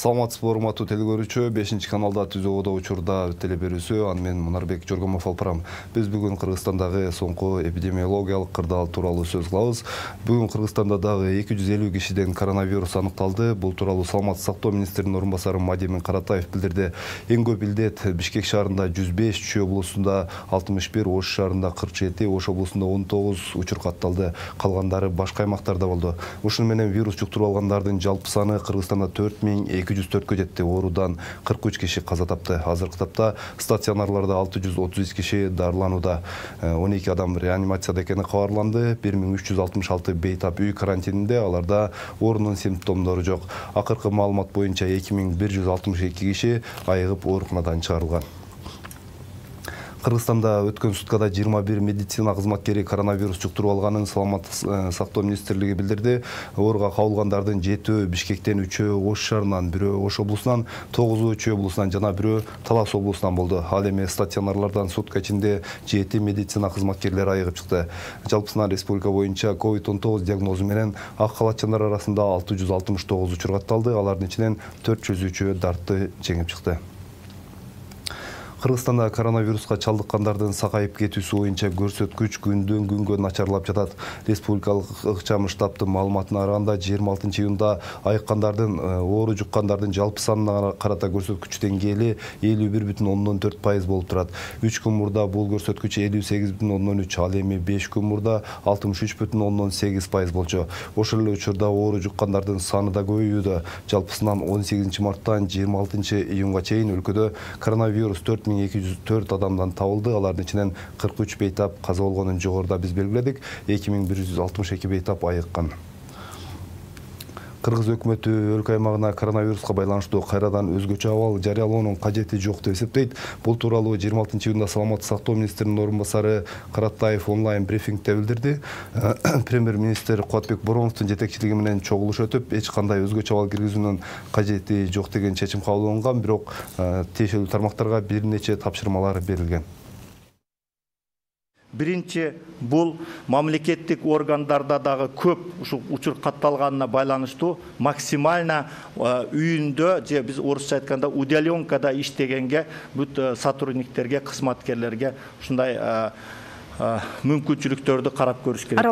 Саламатсыз урматтуу телекөрүүчү, 5-каналда түзүүдө учурда теле берүүсү, мен Мунарбек Жоргомов алып барам. Биз бүгүн Кыргызстандагы соңку эпидемиологиялык кырдаал тууралуу сөз кылабыз. Бүгүн Кыргызстанда дагы 250 кишиден коронавирус аныкталды. Бул тууралуу Саламаттык сактоо министринин орун басары Мадимин Каратаев билдирди. Эң көп илдет Бишкек шаарында 105, Чүй облусунда 61, Ош шаарында 47, Ош облусунда 19 учур катталды. Калгандары башка аймактарда болду. Ушуну менен вирус жуктуруп алгандардын жалпы саны Кыргызстанда 4204 жетти. Оорудан 43 киши каза тапты. Азыркы тапта стационарларда 633 киши дарыланууда. 12 адам реанимацияда экени кабарланды. 1366 бейтап үй карантининде, аларда оорунун симптомдору жок. Акыркы маалымат боюнча 2162 киши айыгып ооруканадан чыгарылган. Кыргызстанда өткөн суткада 21 медицина кызматкери коронавирус жуктуруп алганын Саламаттык сактоо министрлиги билдирди. Ооруга кабылгандардын 7-өө Бишкектен, 3-өө Ош шаарынан, 1-өө Ош облусунан, 9-өө Чүй облусунан жана 1-өө Талас облусунан болду. Ал эми стационарлардан сутка ичинде 7 медицина кызматкерлери айыгып чыкты. Жалпысынан республика боюнча COVID-19 диагнозу менен ак халатчандар арасында 669 учур катталды. Алардын ичинен 403-өө дартты жеңип чыкты. Кыргызстанда коронавируска чалдыккандардын сакайып кетүүсү боюнча көрсөткүч күндөн күнгө начарлап жатат. Республикалык ыкчам штабтын маалыматына караганда 26 июнда айыккандардын, оору жуккандардын жалпы санына карата көрсөткүч деңгээли 51,4% болуп турат. 3 күн мурда бул көрсөткүч 58,3, ал эми 5 күн мурда 63,8% болчу. Ошол эле учурда оору жуккандардын саны да көбөйүүдө. Жалпысынан 18 марттан 26 июнга чейин өлкөдө коронавирус 4204 адамдан табылды. Алардын ичинен 43 бейтап каза болгонун жогоруда биз белгиледик. 2162 бейтап айыккан. Кыргыз өкмөтү өлкө аймагына коронавируска байланыштуу кайрадан өзгөчө абал жарыялоонун кажети жок деп эсептейт. Бул тууралуу 26 июнда Саламаттык сактоо министринин орун басары Каратаев онлайн брифингде билдирди. Премьер-министр Кубатбек Бороновдун жетекчилиги менен чогулуш өтүп, эч кандай өзгөчө абал киргизүүнүн кажети жок деген чечим кабыл алынган, бирок тиешелүү тармактарга бир нече тапшырмалар берилген. Биринчи, бул мамлекеттик органдарда дагы көп ушул учур катталганына байланыштуу максимально үйүндө, же биз орусча айтканда удаленкада иштегенге бүт сотрудниктерге, кызматкерлерге ушундай мүмкүнчүлүктөрдү карап көрүш керек.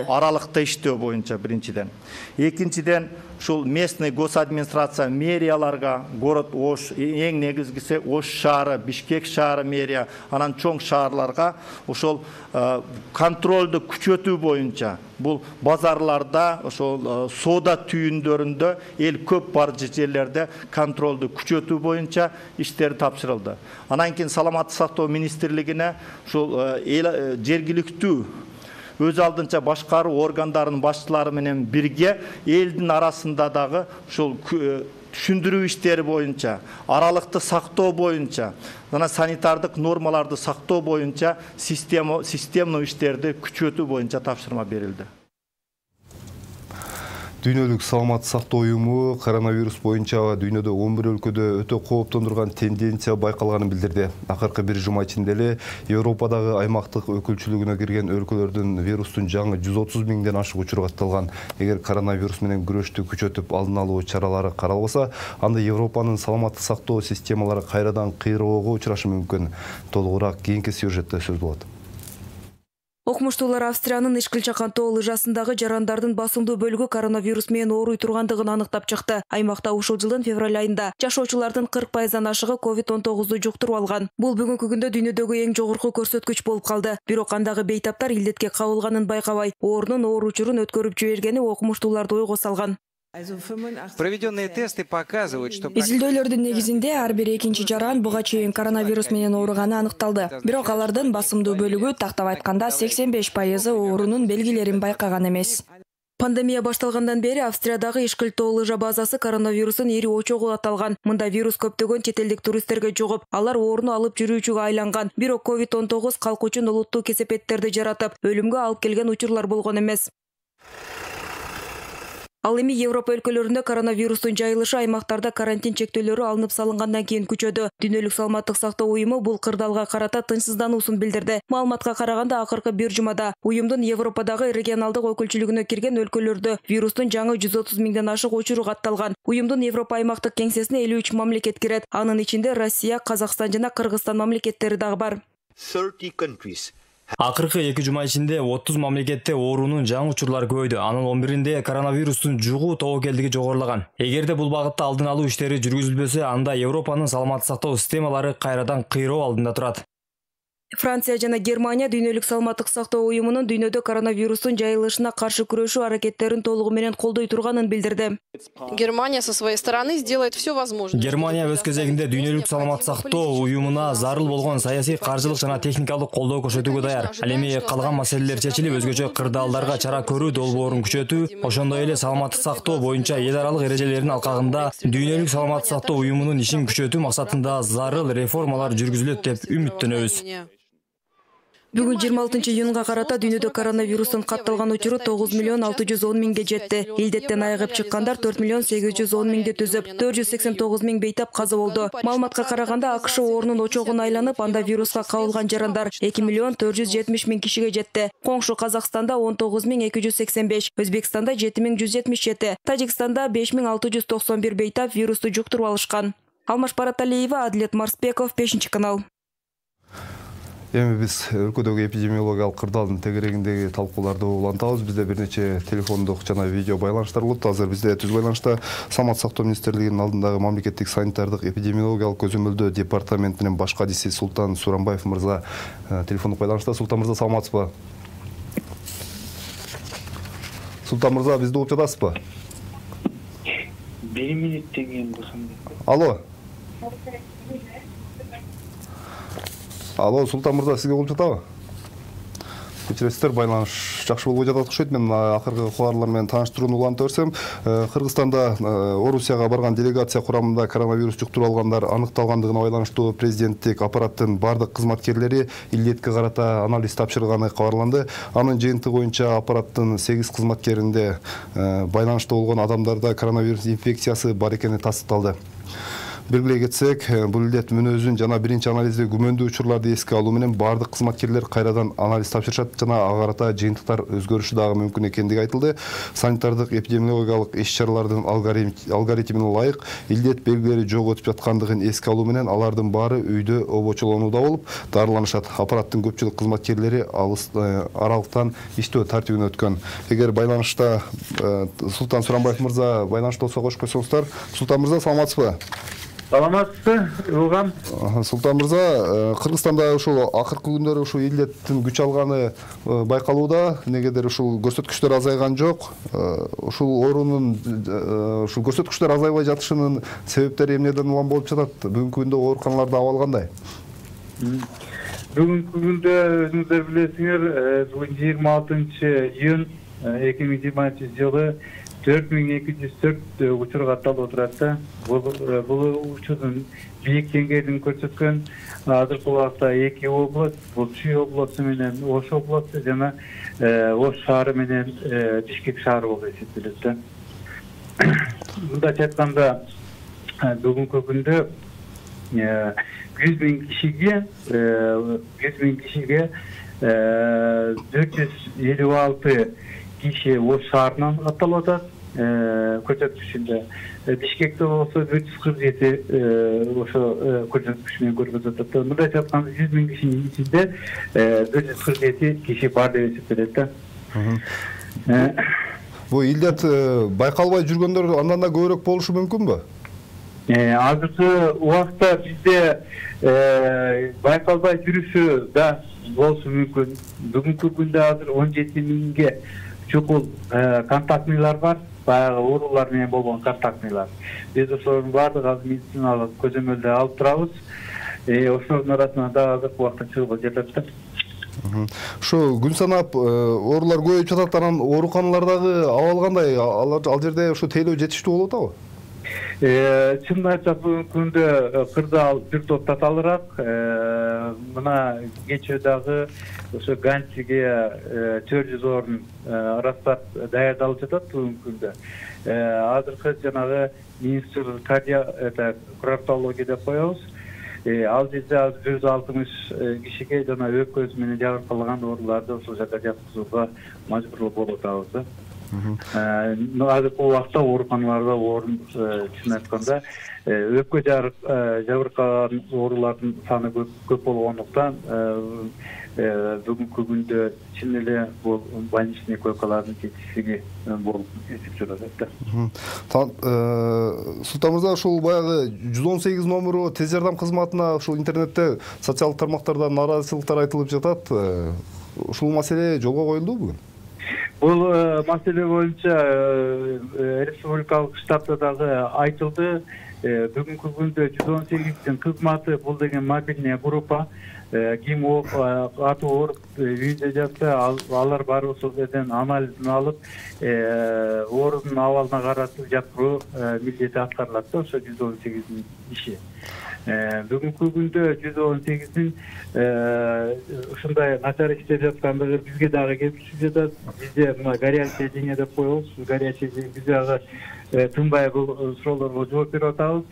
Аралыкта иштөө боюнча биринчиден. Экинчиден, ушул местный госадминистрация мэрияларга, город Ош, эң негизгиси Ош шаары, Бишкек шаары мэрия, анан чоң шаарларга ошол контролду күчөтүү боюнча, бул базарларда, ошол соода түйүндөрүндө, эл көп бар жерлерде контролду күчөтүү боюнча иштер тапшырылды. Анан кийин Саламаттык сактоо министрлигине ушул жергиликтүү өз алдынча башкаруу органдарынын башчылары менен бирге элдин арасында дагы ушул түшүндүрүү иштери боюнча, аралыкты сактоо боюнча, жана санитардык нормаларды сактоо боюнча системный иштерди күчөтүү боюнча тапшырма берилди. Дүйнөлүк саламаттык сактоо уюму коронавирус боюнча дүйнөдө 11 өлкөдө өтө кооптондурган тенденция байкалганын билдирди. Акыркы бир жума ичинде эле Европадагы аймактык өкүлчүлүгүнө кирген өлкөлөрдүн вирустун жаңы 130 миңден ашык учуру катталган. Эгер коронавирус менен күрөштү күчөтүп алдын алуу чаралары каралбаса, анда Европанын саламаттык сактоо системалары кайрадан кыйроого учурашы мүмкүн. Толугураак кийинки сюжетте сөз болот. Окумуштуулар Австриянын Ишкил-Чакантоо лыжасындагы жарандардын басымдуу бөлүгү коронавирус менен ооруй тургандыгын аныктап чыкты. Аймакта ушул жылдын февраль айында жашоочулардын 40%-дан ашыгы COVID-19 жуктуруп алган. Бул бүгүнкү күндө дүйнөдөгү эң жогорку көрсөткүч болуп калды. Бирок андагы бейтаптар илдетке кабылганын байкабай, оорунун ооручурун өткөрүп жибергени окумуштууларды ойго салган. Проведенные тесты показывают, что изилдөөлөрдүн негизинде ар бир экинчи жаран буга чейин коронавирус менен ооруганы аныкталды. Бирок алардын басымдуу бөлүгү, тактап айтканда 85% оорунун белгилерин байкаган эмес. Пандемия башталгандан бери Австриядагы Ишкил-Тоо лыжа базасы коронавирустун ири очогу аталган. Мында вирус көптөгөн чет элдик туристтерге жугуп, алар ооруну алып жүрүүчүгө айланган. Бирок COVID-19 калк үчүн олуттуу кесепеттерди жаратып, өлүмгө алып келген учурлар болгон эмес. Ал эми Европа өлкөлөрүндө коронавирустун жайылышы аймактарда карантин чектөөлөрү алынып салынгандан кийин күчөдү. Дүйнөлүк саламаттык сактоо уюму бул кырдаалга карата тынчсыздануусун билдирди. Маалыматка караганда акыркы бир жумада уюмдун Европадагы регионалдык өкүлчүлүгүнө кирген өлкөлөрдө вирустун жаңы 130 миңден ашык учуру катталган. Уюмдун Европа аймактык кеңсесине 53 мамлекет кирет. Анын ичинде Россия, Казакстан жана Кыргызстан мамлекеттери дагы бар. 30 countries. Акыркы 2 жума ичинде 30 мамлекетте оорунун жаңы учурлары көбөйдү. Анын 11-inde коронавирустун жугуу тобокелдиги жогорулаган. Эгерде бул багытта алдын алуу иштери жүргүзүлбөсө, анда Европанын саламаттык сактоо системалары кайрадан кыйроо алдында турат. Франция жана Германия дүйнөлүк саламаттык сактоо уюмунун дүйнөдө коронавирустун жайылышына каршы күрөшүү аракеттерин толугу менен колдой турганын билдирди. Германия со своей стороны сделает все возможное. Германия өз кезегинде дүйнөлүк саламаттык сактоо уюмуна зарыл болгон саясий, каржылык жана техникалык колдоо көрсөтүүгө даяр. Ал эми калган маселелер чечилип, өзгөчө кырдаалдарга чара көрүү долбоорун күчөтүү, ошондой эле саламаттык сактоо боюнча эл аралык эрежелердин алкагында дүйнөлүк саламаттык сактоо уюмунун ишин күчөтүү максатында зарыл реформалар жүргүзүлөт деп үмүттөнөбүз. Бүгүн 26 июнга карата дүйнөдө коронавирустун катталган учуру 9.610.000ге жетти. Илдеттен айыгып чыккандар 4.810.000ди түзүп, 489.000 бейтап каза болду. Маалыматка караганда АКШ оорунун очогун айланып, анда вируска кабылган жарандар 2.470.000 кишиге жетти. Коңшу Казакстанда 19.285, Өзбекстанда 7.177, Тажикстанда 5.691 бейтап вирусту жуктуруп алышкан. Алмаш Параталиева, Адлет Марсбеков, 5-канал. Эми биз өлкөдөгү эпидемиологиялык кырдаалдын тегерегиндеги талкууларды улантабыз. Бизде бир нече телефондук жана видео байланыштар болот. Азыр бизде түз байланышта Саламаттык сактоо министрлигинин алдындагы мамлекеттик санитардык эпидемиологиялык көзөмөлдөө департаментинин баш кадиси Султан Сурамбаев мырза телефондук байланышта. Султан мырза, саламатсызбы? Султан мырза, бизди угуп жатасызбы? 1 минуттен кийин болсом. Алло. Алло, Султан мырза, сизге угуп жатабы? Кечиресиздер, байланыш жакшы болбой жатат окшойт. Мен акыркы кабарлар менен тааныштырууну улантып берсем, Кыргызстанда Орусияга барган делегация курамында коронавирус жуктуруп алгандар аныкталгандыгына байланыштуу президенттик аппараттын бардык кызматкерлери илдетке карата анализ тапшырганы кабарланды. Анын жыйынтыгы боюнча аппараттын 8 кызматкеринде байланышта болгон адамдарда коронавирус инфекциясы бар экени тастыкталды. Белгилей кетсек, бул илдет мүнөзүн жана биринчи анализде күмөндүү учурларды эске алуу менен бардык кызматкерлер кайрадан анализ тапшырышат жана ага карата жыйынтыктар өзгөрүшү дагы мүмкүн экендиги айтылды. Санитардык эпидемиологиялык иш-чаралардын алгоритмине ылайык илдет белгилери жок өтүп жаткандыгын эске алуу менен алардын баары үйдө обочолонууда болуп дарыланышат. Аппараттын көпчүлүк кызматкерлери аралыктан иштөө тартибине өткөн. Эгер байланышта Султан Сурамбаев мырза байланышта болсо кош койсоңуздар. Султан мырза, саламатсызбы? Саламатсызбы, угам. Султан мырза, Кыргызстанда ушул акыркы күндөрү ушул илдеттин күч алганы байкалууда, негедир ушул көрсөткүчтөр азайган жок. Ушул оорунун ушул көрсөткүчтөр азайбай жатышынын себептери эмнеден улам болуп жатат? Бүгүнкү күндө ооруканаларда абал кандай? Бүгүнкү күндө өзүңүздөр билесиңер, бүгүн 26 июнь 2020 жылы 4204 учур катталып отурат да. Бул учурдун бийик деңгээлин көрсөткөн азыркы убакта 2 область, бул Чүй областу менен Ош областу жана Ош шаары менен Бишкек шаары болуп эсептелет да. Мындайча айтканда, бүгүнкү күндө 100.000 кишиге 456 киши Ош шаарынан катталып атат. Көрсөткүчүндө Бишкекте болсо 447 ошо көрсөткүч менен көрсөтүп атат. Мындайча айтканда 100.000 кишинин ичинде 447 киши бар деп эсептелет да. Бул илдет байкалбай жүргөндөр андан да көбүрөөк болушу мүмкүнбү? Азыркы убакта бизде байкалбай жүрүшү да болушу мүмкүн. Бүгүнкү күндө азыр 17.000ге чукул контактныйлар бар, баягы оорулар менен болгон контактныйлар. Биз ошолордун баардыгы азыр медициналык көзөмөлдө алып турабыз. Ошолордун арасынан да азыркы убакта чыгып жатат да. Ошо күн санап оорулар көбөйүп жатат, анан ооруканалардагы абал кандай? Ал жерде ошо тейлөө жетиштүү болуп атабы? Чын айтсак бүгүнкү күндө кырдаал бир топ таталыраак. Мына кечээ дагы ошо Ганчиге 400 орун расстап даярдалып жатат бүгүнкү күндө. Азыркы жанагы министр кардиология деп коебуз. Ал жерде 160 кишиге жана өкпөсү менен жабыркалган ооруларды ошол жака жаткызууга мажбур болуп атабыз. Азыркы убакта ооруканаларда орун чын айтканда өпкө жабыркаган оорулардын саны көп болгондуктан бүгүнкү күндө чын эле бул больничный койкалардын жетишсиздиги болуп эсептелип атат. Султан мырза, ушул баягы 118 номеру тез жардам кызматына ушул интернетте социалдык тармактарда нааразычылыктар айтылып жатат. Ушул маселе жолго коюлду бүгүн? Бул маселе боюнча республикалык штабта дагы айтылды. Бүгүнкү күндө 118-тин кызматы бул деген мобильный группа. Ким аты ооруп үйдө жатса, алар барып ошол жерден анализин алып, оорунун абалына каратып жаткыруу милдети аткарылат да, ошо 118-тин иши. Бүгүнкү күндө 118-тин ушундай начар иштеп жаткандыгы бизге дагы келип түшүп жатат. Бизде мына горячая линия деп коебуз. Горячая линия биз дагы тынбай бул суроолорго жооп берип атабыз.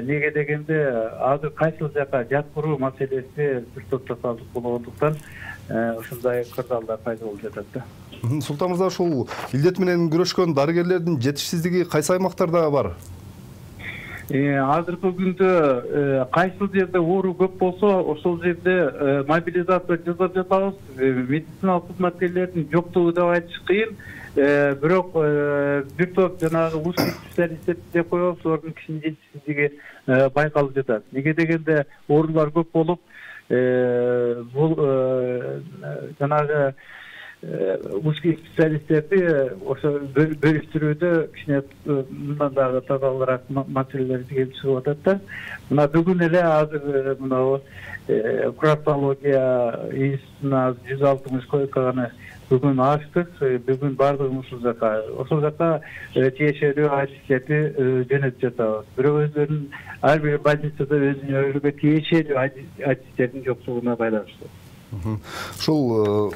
Неге дегенде азыр кайсыл жака жаткыруу маселеси бир топ татаалдык болгондуктан ушундай кырдаалдар пайда болуп жатат да. Султан мырза, ушул илдет менен күрөшкөн дарыгерлердин жетишсиздиги кайсы аймактарда бар? Азыркы күндө кайсыл жерде оору көп болсо, ошол жерде мобилизация жасап жатабыз. Медициналык кызматкерлердин жоктугу деп айтыш кыйын. Бирок бир топ жанагы узкий специалисттер деп коебуз, ордун кишинин жетишсиздиги байкалып жатат. Неге дегенде оорулар көп болуп, бул жанагы узкий специалисттерди ошо бөлүштүрүүдө кичине мындан дагы тазалыраак маселелер келип чыгып атат да. Мына бүгүн эле азыр мына кардиология институтуна 160 койка гана бүгүн ачтык. Бүгүн бардыгыбыз ошол жака тиешелүү адистерди жөнөтүп жатабыз. Бирок өздөрүнүн ар бир больницада өзүнө тиешелүү адистердин жоктугуна байланыштуу. Ушул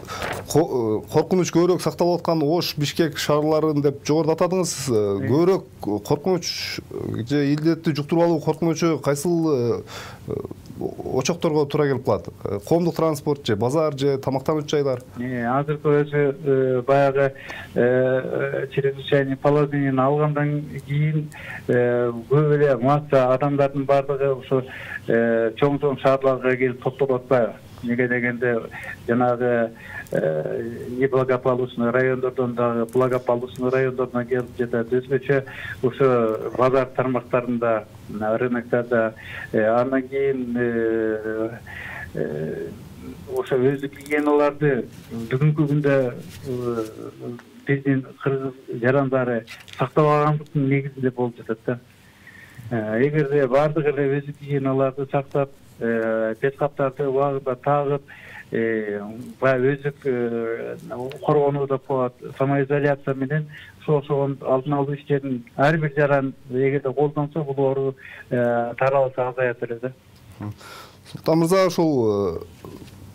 коркунуч көбүрөөк сакталып аткан Ош, Бишкек шаарларын деп жогоруда атадыңыз. Көбүрөөк коркунуч же илдетти жуктуруп алуу коркунучу кайсыл очокторго туура келип калат? Коомдук транспорт же базар же тамактануучу жайлар? Азыркы өзү баягы чрезвычайный положениени алгандан кийин көп эле масса адамдардын бардыгы ошо чоң шаарларга келип топтолуп атпайбы? Неге дегенде жанагы неблагополучный райондордон дагы благополучный райондордон келип жатат. Өзгөчө ошо базар тармактарында, рыноктарда, андан кийин ошо өздүк гигиеналарды бүгүнкү күндө биздин кыргыз жарандары сактабагандыктын негизинде болуп жатат да. Эгерде бардык эле өздүк гигиеналарды сактап, бет каптарды убагында тагып, өздүк коргонуу деп коет, самоизоляция менен ошол алдын алуу иштерин ар бир жаран эгерде колдонсо, бул оору таралышы азаят эле да. Султан мырза, ушул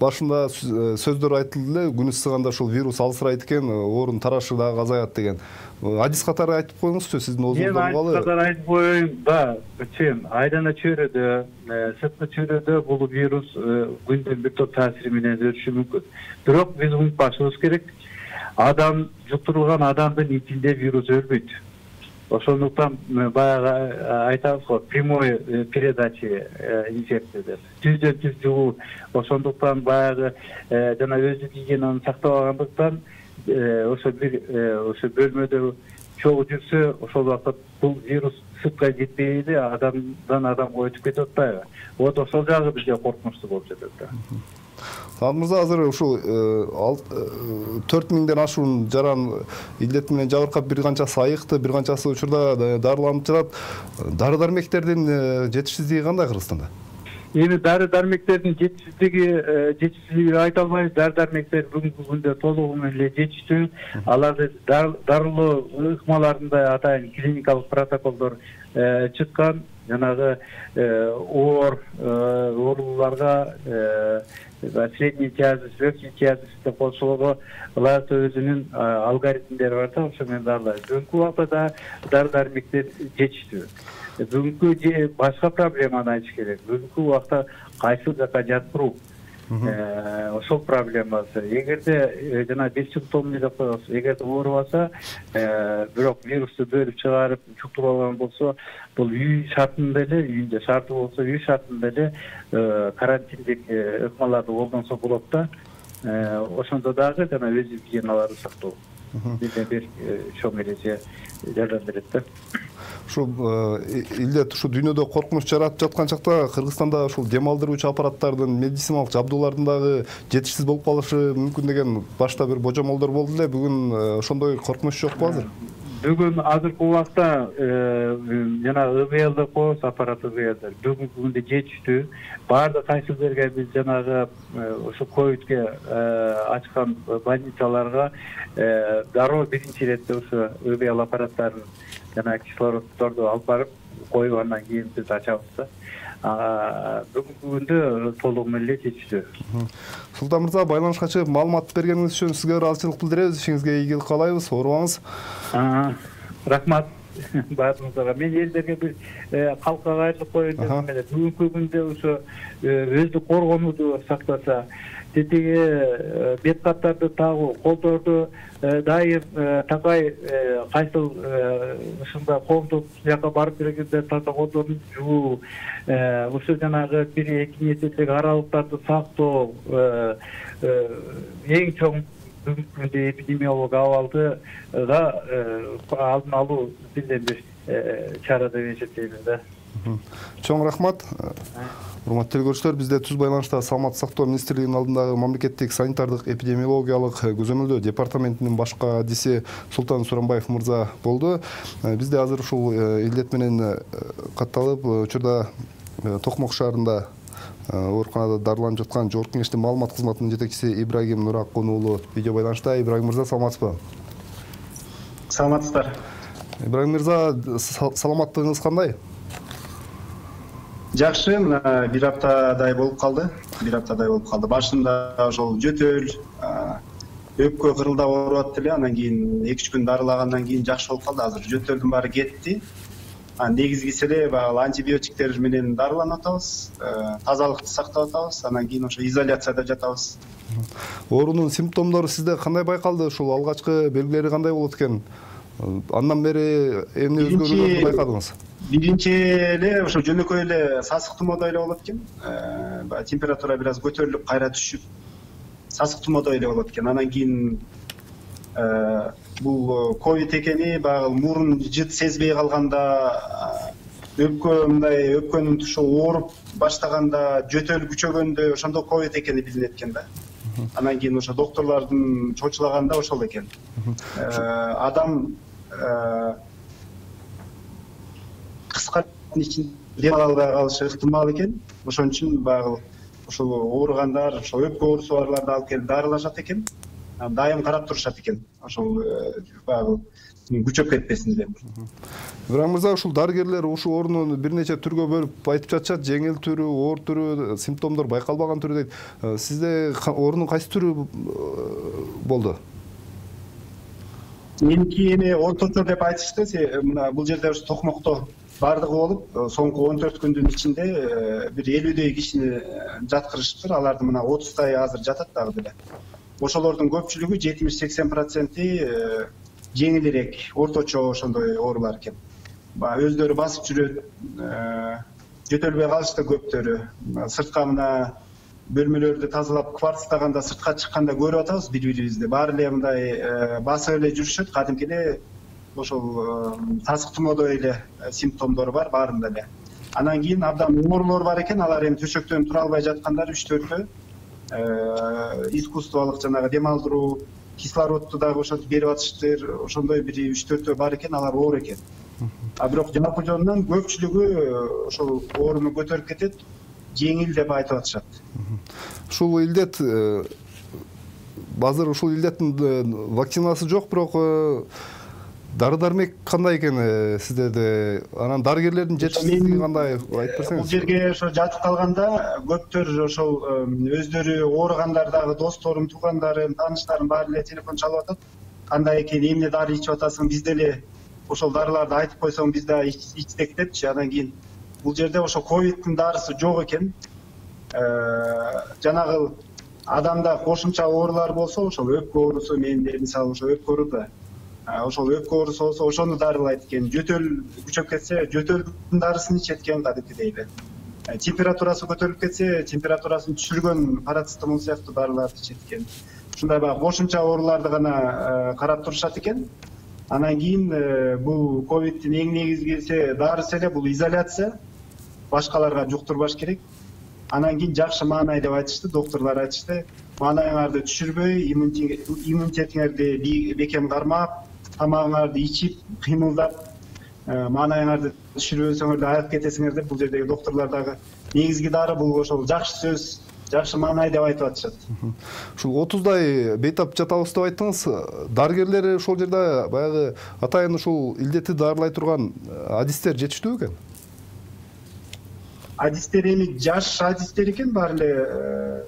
башында сөздөр айтылды эле, күн ысыганда ушул вирус алысырайт экен, оорунун тарашы дагы азаят деген. Адис катары айтып коюңузчу, сиздин оозуңуздан калы? Адис катары айтып коеюн, да, айдана чөйрөдө, сырткы чөйрөдө бул вирус күндөн бир топ таасири менен өтүшү мүмкүн. Бирок биз унутпашыбыз керек, адам жуктурулган адамдын ичинде вирус өлбөйт. Ошондуктан баягы айтабыз го, прямой передача инфекция деп. Түздөн түз жугуу. Ошондуктан баягы жана өздүк гигиенаны сактабагандыктан ошо бөлмөдө чогуу жүрсө, ошол убакта бул вирус сыртка жетпейди, адамдан адамга өтүп кетип атпайбы? Вот ошол жагы бизге коркунучтуу болуп жатат да. Султан мырза, азыр ушул 4000ден ашуун жаран илдет менен жабыркап, бир канчасы айыкты, бир канчасы учурда дарыланып жатат. Дары-дармектердин жетишсиздиги кандай Кыргызстанда? Эми дары-дармектердин жетишсиздиги айта албайбыз. Дары-дармектер бүгүнкү күндө толугу менен эле жетиштүү. Аларды дарылоо ыкмаларында атайын клиникалык протоколдор чыккан. Жанагы ооруларга средний тяжесть, легкий тяжесть деп кошулган өзүнүн алгоритмдери бар да, ошо менен дарылайт. Бүгүнкү убакта дары-дармектер жетиштүү. Бүгүнкү башка проблеманы айтыш керек. Бүгүнкү убакта кайсыл жакка жаткыруу ошол проблемасы. Эгерде жана бессимптомный деп коебуз. Эгерде оорубаса, бирок вирусту бөлүп чыгарып чуктуруп алган болсо, бул үй шартында эле, үйүндө шарты болсо, үй шартында эле карантиндик ыкмаларды колдонсо болот да. Ошондо дагы жана өз гигиеналарды сактоо. Бир чоң эреже жардам берет да. Ушул илдет ушу дүйнөдө коркунуч жаратып жаткан чакта Кыргызстанда ушул дем алдыруучу аппараттардын, медициналык жабдуулардын дагы жетишсиз болуп калышы мүмкүн деген башта бир божомолдор болду эле. Бүгүн ошондой коркунуч жокпу азыр? Бүгүн азыркы убакта жана ИВЛ коебуз, аппарат ИВЛ бүгүнкү күндө жетиштүү. Баардык кайсы жерге биз жанагы ошо ковидке ачкан больницаларга дароо биринчи иретте ошо ИВЛ аппараттарын жана кислороддорду алып барып коюп, андан кийин биз ачабыз да. Бүгүнкү күндө толугу менен эле жетиштүү. Султан мырза, байланышка чыгып маалымат бергениңиз үчүн сизге ыраазычылык билдиребиз. Ишиңизге ийгилик каалайбыз. Оорубаңыз. Рахмат баарыңыздарга. Мен элдерге бир калкка кайрылып коеюн дедим эле. Бүгүнкү күндө ошо өзү коргонууду сактаса, тетиги бет каптарды тагуу, колдорду дайым такай кайсыл ушундай коомдук жака барып келгенде колдорду жуу, ошо жанагы 1-2 метрлик аралыктарды сактоо эң чоң бүгүнкү күндө эпидемиологиялык абалды алдын алуу бирден бир чара деп эсептейбиз да. Чоң рахмат. Урматтуу көрүүчүлөр, бизде түз байланышта Саламаттык сактоо министрлигинин алдындагы мамлекеттик санитардык эпидемиологиялык көзөмөлдөө департаментинин башкы адиси Султан Суранбаев мырза болду. Бизде азыр ушул илдет менен катталып, учурда Токмок шаарында ооруканада дарыланып жаткан Жогорку Кеңештин маалымат кызматынын жетекчиси Ибрагим Нуракун уулу видео байланышта. Ибрагим мырза, саламатсызбы? Саламатсыздар. Ибрагим мырза, саламаттыгыңыз кандай? Жакшы, бир аптадай болуп калды. Башында ошол жөтөл, өпкө кырылдап ооруп аттылы, анан кийин 2-3 күн дарылагандан кийин жакшы болуп калды. Азыр жөтөлдүн баары кетти. Негизгиси эле баягы антибиотиктер менен дарыланып атабыз, тазалыкты сактап атабыз, анан кийин ошо изоляцияда жатабыз. Оорунун симптомдору сизде кандай байкалды? Ушул алгачкы белгилери кандай болот экен? Андан бери эмне өзгөрүүлөрдү байкадыңыз? Биринчи эле ошо жөнөкөй эле сасык тумоодой эле болот экен. Температура бир аз көтөрүлүп, кайра түшүп, сасык тумоодой эле болот экен. Анан кийин бул ковид экени, баягы мурун жыт сезбей калганда, өпкөнүн тушу ооруп баштаганда, жөтөл күчөгөндө ошондо ковид экени билинет экен да. Анан кийин ошо доктурлардын чочулаганда ошол экен. Адам кыска ичинде дем ала албай калышы ыктымал экен. Ошон үчүн баягы ошол ооругандар, ошо өпкө оорусу барларды алып келип дарылашат экен. Дайым карап турушат экен. Ошол баягы күчөп кетпесин деп. Ибрагим мырза, ушул дарыгерлер ушул ооруну бир нече түргө бөлүп айтып жатышат. Жеңил түрү, оор түрү, симптомдор байкалбаган түрү дейт. Сизде оорунун кайсы түрү болду? Меники эми орточо деп айтышты. Мына бул жерде ушу Токмокто бардыгы болуп, соңку 14 күндүн ичинде бир 50дөй кишини жаткырышыптыр. Аларды мына 30тай азыр жатат дагы деле. Ошолордун көпчүлүгү 70-80% жеңилирээк, орточо ошондой оорулар экен. Өздөрү басып жүрөт, жөтөлбөй калышты көптөрү. Сыртка мына бөлмөлөрдү тазалап, квартирдаганда сыртка чыкканда көрүп атабыз бири-бирибизди. Баары эле мындай басып эле жүрүшөт, кадимки эле ошол сасык тумоодой эле симптомдору бар баарында эле. Анан кийин абдан оорулор бар экен, алар эми төшөктөн тура албай жаткандар 3-4төө. Искусстволук жанагы дем алдыруу, кислородду дагы ошентип берип атыштыр, ошондой бир 3-4төө бар экен, алар оор экен. Бирок жалпы жонунан көпчүлүгү ошол ооруну көтөрүп кетет. жеңил деп айтып атышат. Ушул илдет азыр ушул илдеттин вакцинасы жок, бирок дары-дармек кандай экен сиздерде? Анан дарыгерлердин жетишсиздиги кандай айтып берсеңиз? Бул жерге ошо жатып калганда көптөр ошол өздөрү ооругандар дагы досторум, туугандарым, тааныштарым баары эле телефон чалып атат. Кандай экен, эмне дары ичип атасың, биз деле ошол дарыларды айтып койсоң биз да ичсек депчи. Анан кийин бул жерде ошо ковидтин дарысы жок экен. Жанагы адамда кошумча оорулар болсо, ошол өпкө оорусу, менде мисалы ошо өпкө ооруду да. Ошол өпкө оорусу болсо ошону дарылайт экен. Жөтөл күчөп кетсе, жөтөлдүн дарысын ичет экен кадимкидей эле. Температурасы көтөрүлүп кетсе, температурасын түшүргөн парацетамол сыяктуу дарыларды ичет экен. Ушундай баягы кошумча ооруларды гана карап турушат экен. Анан кийин бул ковидтин эң негизгиси дарысы эле бул изоляция. Башкаларга жуктурбаш керек. Анан кийин жакшы маанай деп айтышты, докторлор айтышты. Маанайыңарды түшүрбөй, иммунитетиңерди бекем кармап, тамагыңарды ичип, кыймылдап, маанайыңарды түшүрбөсөңөр да айыгып кетесиңер деп бул жердеги докторлор дагы негизги дары бул ошол жакшы сөз, жакшы маанай деп айтып атышат. Ушул 30-дай бейтап жатабыз деп айттыңыз. Дарыгерлер ошол жерде баягы атайын ушул илдетти дарылай турган адистер жетиштүү экен? Адистер эми жаш адистер экен баары эле.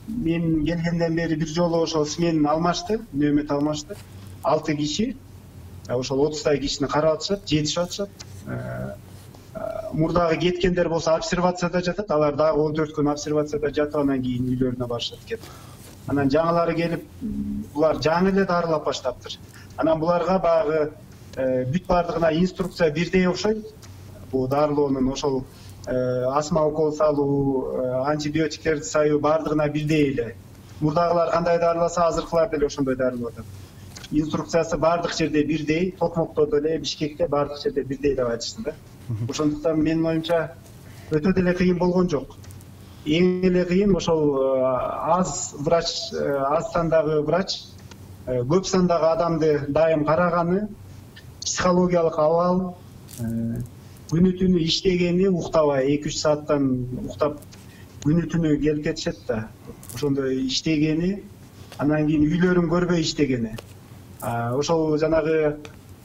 Мен келгенден бери бир жолу ошол сменин алмашты, нөмөт алмашты. 6 киши, ошол 30-дай кишини карап атышат, жетишип атышат. Мурдагы кеткендер болсо обсервацияда жатат, алар дагы 14 күн обсервацияда жатып анан кийин үйлөрүнө барышат экен. Анан жаңылары келип, булар жаңы эле дарылап баштаптыр. Анан буларга баягы бүт бардыгына инструкция бирдей окшойт. Бул дарылоонун ошол астма укол салуу, антибиотиктерди саюу бардыгына бирдей эле. Мурдагылар кандай дарыласа, азыркылар деле ошондой дарылап атат. Инструкциясы бардык жерде бирдей, Токмокто деле, Бишкекте бардык жерде бирдей деп айтышты да. Ошондуктан менин оюмча өтө деле кыйын болгон жок. Эң эле кыйын ошол аз врач, аз сандагы врач, көп сандагы адамды дайым караганы, психологиялык абал, күнү түнү иштегени, уктабай 2-3 сааттан уктап күнү түнү келип кетишет да. Ошондой иштегени, анан кийин үйлөрүн көрбөй иштегени. Ошол жанагы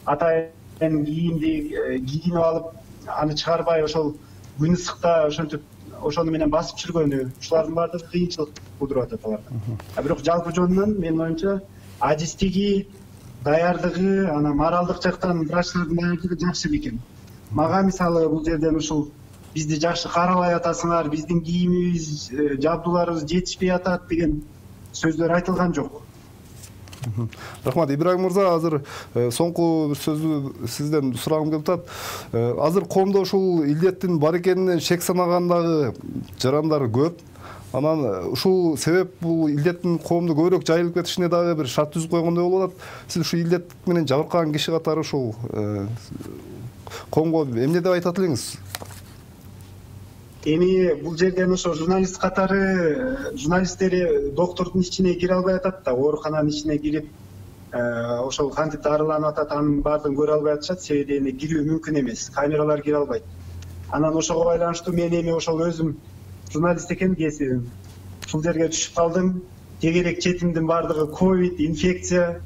атайын кийимди кийинип алып, аны чыгарбай ошол күн ысыкта ошентип ошону менен басып жүргөнү, ушулардын баардыгы кыйынчылык туудуруп атат аларга. Бирок жалпы жөнүнөн менин оюмча адистиги, даярдыгы, анан моралдык жактан врачтардын даярдыгы жакшы экен. Мага мисалы бул жерден ушул бизди жакшы карабай атасыңар, биздин кийимибиз, жабдууларыбыз жетишпей атат деген сөздөр айтылган жок. Рахмат, Ибрагим мырза, азыр соңку бир сөздү сизден сурагым келип атат. Азыр коомдо ушул илдеттин бар экенине шек санагандагы жарандар көп. Анан ушул себеп бул илдеттин коомдо көбүрөөк жайылып кетишине дагы бир шарт түзүп койгондой болуп атат. Сиз ушул илдет менен жабыркаган киши катары ушул коомго эмне деп айтат элеңиз? Эми бул жерден ошо журналист катары журналисттери доктордун ичине кире албай атат да, оорукананын ичине кирип, ошол кантип дарыланып атат, анын баардыгын көрө албай атышат, себеби кирүү мүмкүн эмес, камералар кире албайт. Анан ошого байланыштуу мен эми ошол өзүм журналист экен кесибим. Ушул жерге түшүп калдым. Тегерек четимдин баардыгы ковид, инфекция,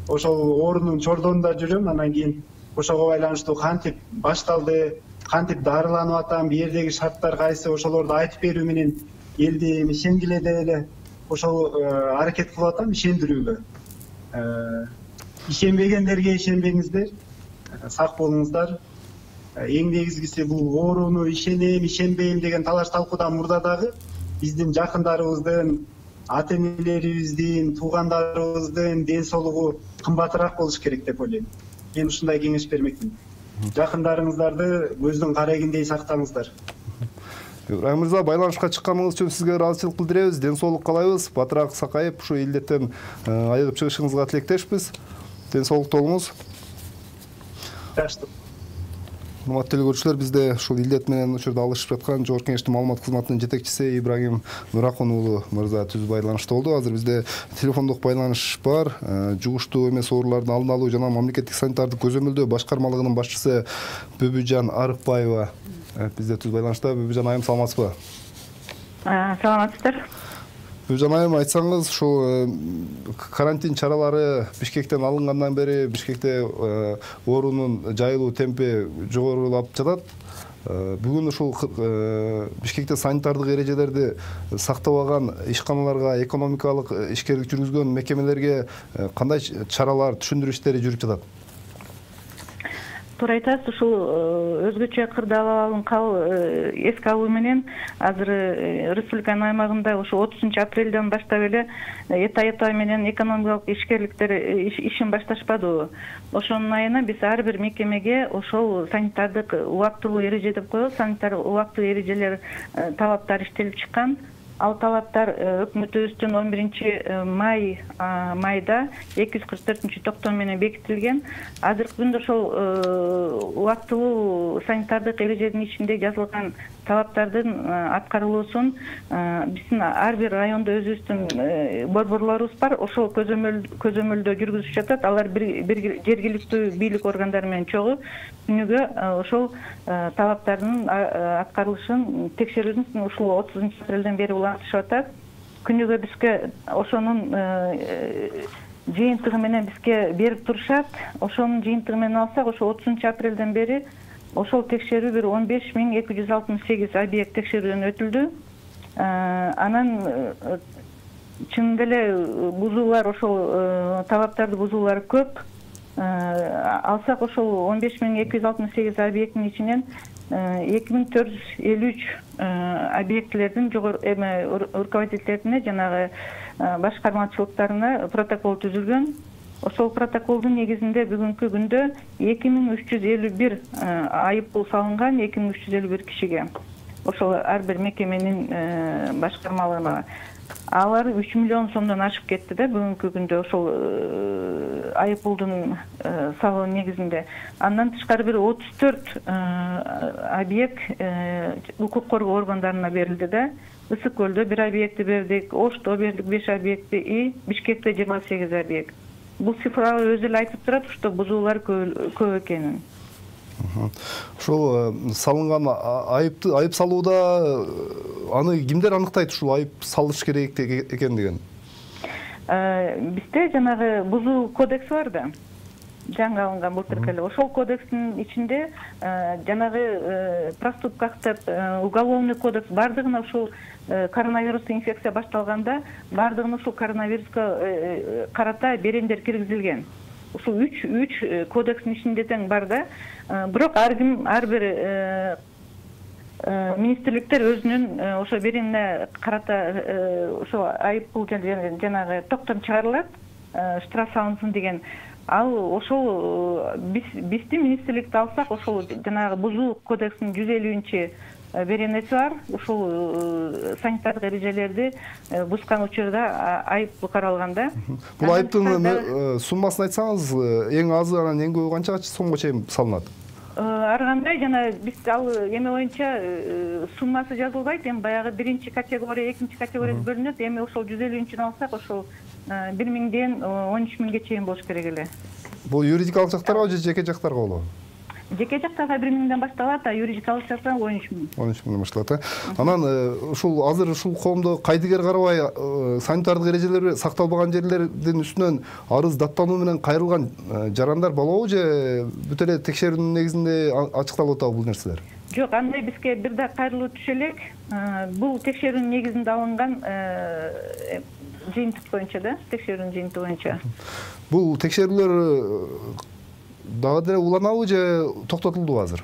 ошол оорунун чордонунда жүрөм. Анан кийин ошого байланыштуу кантип башталды, кантип дарыланып атам, бу жердеги шарттар кайсы, ошолорду айтып берүү менен элди ишенгиле эле ошол аракет кылып атам, ишендирүүгө. Ишенбегендерге ишенбеңиздер, сак болуңуздар. Эң негизгиси бул ооруну ишенем, ишенбейм деген талаш талкуудан мурда дагы биздин жакындарыбыздын, ата энелерибиздин, туугандарыбыздын ден соолугу кымбатыраак болуш керек деп ойлойм. Мен ушундай кеңеш бермекмин. Жакындарыңыздарды көздүн карегиндей сактаңыздар. Ибрагим мырза, байланышка чыкканыңыз үчүн сизге ыраазычылык билдиребиз. Ден соолук каалайбыз. Батыраак сакайып, ушу илдеттен айыгып чыгышыңызга тилектешпиз. Ден соолуктуу болуңуз. Урматтуу көрүүчүлөр, бизде ушул илдет менен учурда алышып жаткан Жогорку Кеңештин маалымат кызматынын жетекчиси Ибрагим Нуракун уулу мырза түз байланышта болду. Азыр бизде телефондук байланыш бар. Жугуштуу эмес оорулардын алдын алуу жана мамлекеттик санитардык көзөмөлдөө башкармалыгынын башчысы Бүбүжан Арыкбаева бизде түз байланышта. Бүбүжан айым, саламатсызбы? Саламатсыздар. Бүбүжан айым, айтсаңыз, ушул карантин чаралары Бишкектен алынгандан бери Бишкекте оорунун жайылуу темпи жогорулап жатат. Бүгүн ушул Бишкекте санитардык эрежелерди сактабаган ишканаларга, экономикалык ишкерлик жүргүзгөн мекемелерге кандай чаралар, түшүндүрүү иштери жүрүп жатат? Туура айтасыз, ушул өзгөчө кырдаалын эске алуу менен азыр республиканын аймагында ошо 30 апрелден баштап эле эта менен экономикалык ишкерликтер ишин башташпадыбы. Ошонун айына биз ар бир мекемеге ошол санитардык убактылуу эреже деп коебуз, санитар убактылуу эрежелер талаптар иштелип чыккан. Ал талаптар өкмөтүбүздүн 11 майда 244-токтом менен бекитилген. Азыркы күндө ошол убактылуу санитардык эреженин ичинде жазылган талаптардын аткарылуусун биздин ар бир райондо өзүбүздүн борборлорубуз бар. Ошол көзөмөлдөө жүргүзүп жатат. Алар бир жергиликтүү бийлик органдары менен чогуу күнүгө ошол талаптардын аткарылышын текшерүүнүн ушул 30 апрелден бери улантышып атат. Күнүгө бизге ошонун жыйынтыгы менен бизге берип турушат. Ошонун жыйынтыгы менен алсак, ошо 30 апрелден бери ошол текшерүү бир 15268 объект текшерүүдөн өтүлдү. Анан чынында эле бузуулар, ошол талаптарды бузуулар көп. Алсак, ошол 15268 объекттин ичинен 2453 объектилердин руководительдерине, жанагы башкармачылыктарына протокол түзүлгөн. Ошол протоколдун негизинде бүгүнкү күндө 2351 айыппул салынган, 2351 кишиге. Ошол ар бир мекеменин башкармалыгына. Алар 3 миллион сомдон ашып кетти да бүгүнкү күндө ошол айыппулдун салуу негизинде. Андан тышкары бир 34 объект укук коргоо органдарына берилди да. Ысык көлдө 1 объекти бердик, Ошто бердик 5 объекти, Бишкекте 28 объект. Бул цифралар өзү эле айтып турат, что бузуулар көп экенин. Ушул салынган айып салууда аны кимдер аныктайт, ушул айып салыш керек экендигин? Бизде жанагы бузуу кодекси бар да. Жаңы алынган былтыркы эле. Ошол кодекстин ичинде жанагы проступкактар, уголовный кодекс бардыгына ушул коронавирустук инфекция башталганда бардыгына ушул коронавируска карата берендер киргизилген. Ушул 3 кодекстин ичинде тең бар да. Бирок ар бир министрликтер өзүнүн ошо беренине карата ошо айыппул жанагы токтом чыгарылат, штраф салынсын деген. Ал ошол биздин министрликти алсак, ошол жанагы бузуу кодекстин 150-чи беренеси бар. Ушул санитардык эрежелерди бузган учурда айып каралган да. Бул айыптын суммасын айтсаңыз, эң азы анан эң көбү канчага сомго чейин салынат? Ар кандай жана биз ал эме боюнча суммасы жазылбайт. Эми баягы 1-чи категория, 2-чи категория бөлүнөт. Эми ошол 150-чини алсак, ошол 1000ден 13000ге чейин болуш керек эле. Бул юридикалык жактарга же жеке жактарга болобу? Жеке жактарга 1000ден башталат, а юридикалык жактан 13000. 13000ден башталат. Анан ушул азыр ушул коомдо кайдыгер карабай санитардык эрежелер сакталбаган жерлердин үстүнөн арыз даттануу менен кайрылган жарандар болобу же бүт эле текшерүүнүн негизинде ачыкталып атабы бул нерселер? Жок, андай бизге бир да кайрылуу түшө элек. Бул текшерүүнүн негизинде алынган жыйынтык боюнча да, текшерүүнүн жыйынтыгы боюнча. Бул текшерүүлөр дагы деле уланабы же токтотулду азыр?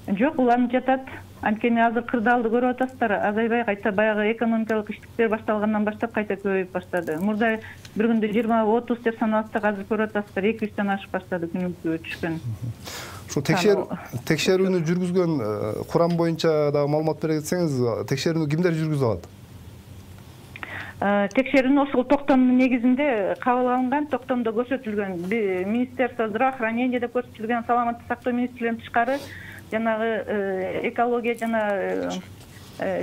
Жок, уланып жатат. Анткени азыр кырдаалды көрүп атасыздар, азайбай кайта баягы экономикалык иштиктер башталгандан баштап кайта көбөйүп баштады. Мурда бир күндө 20-30 деп санабастык, азыр көрүп атасыздар 200дөн ашып баштады күнүгө түшкөн. Ушул текшерүүнү жүргүзгөн курам боюнча дагы маалымат бере кетсеңиз, текшерүүнү кимдер жүргүзүп алат? Текшерүүнү ошол токтомдун негизинде кабыл алынган, токтомдо көрсөтүлгөн Министерство здравоохранения деп көрсөтүлгөн, саламаттык сактоо министрлигинен тышкары жанагы экология жана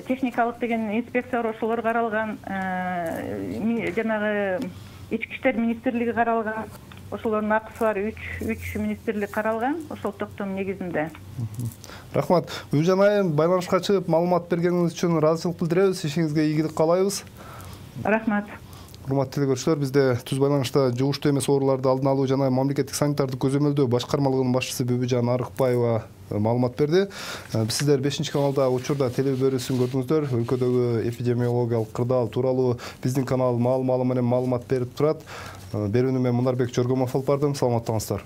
техникалык деген инспекция ошолор каралган, жанагы ички иштер министрлиги каралган, ошолордун акысы бар 3 министрлик каралган, ошол токтом негизинде. Рахмат. Үжан айым байланышка чыгып маалымат бергениңиз үчүн ыраазычылык билдиребиз. Ишиңизге ийгилик каалайбыз. Рахмат. Урматтуу телекөрүүчүлөр, бизде түз байланышта жугуштуу эмес ооруларды алдын алуу жана мамлекеттик санитардык көзөмөлдөө башкармалыгынын башчысы Бүбүжан Арыкбаева маалымат берди. Сиздер 5-каналда учурда телебөрүүсүн көрдүңүздөр. Өлкөдөгү эпидемиологиялык кырдаал тууралуу биздин канал маал менен маалымат берип турат. Берүүнү мен Мунарбек Жоргомов алып бардым. Саламаттаңыздар.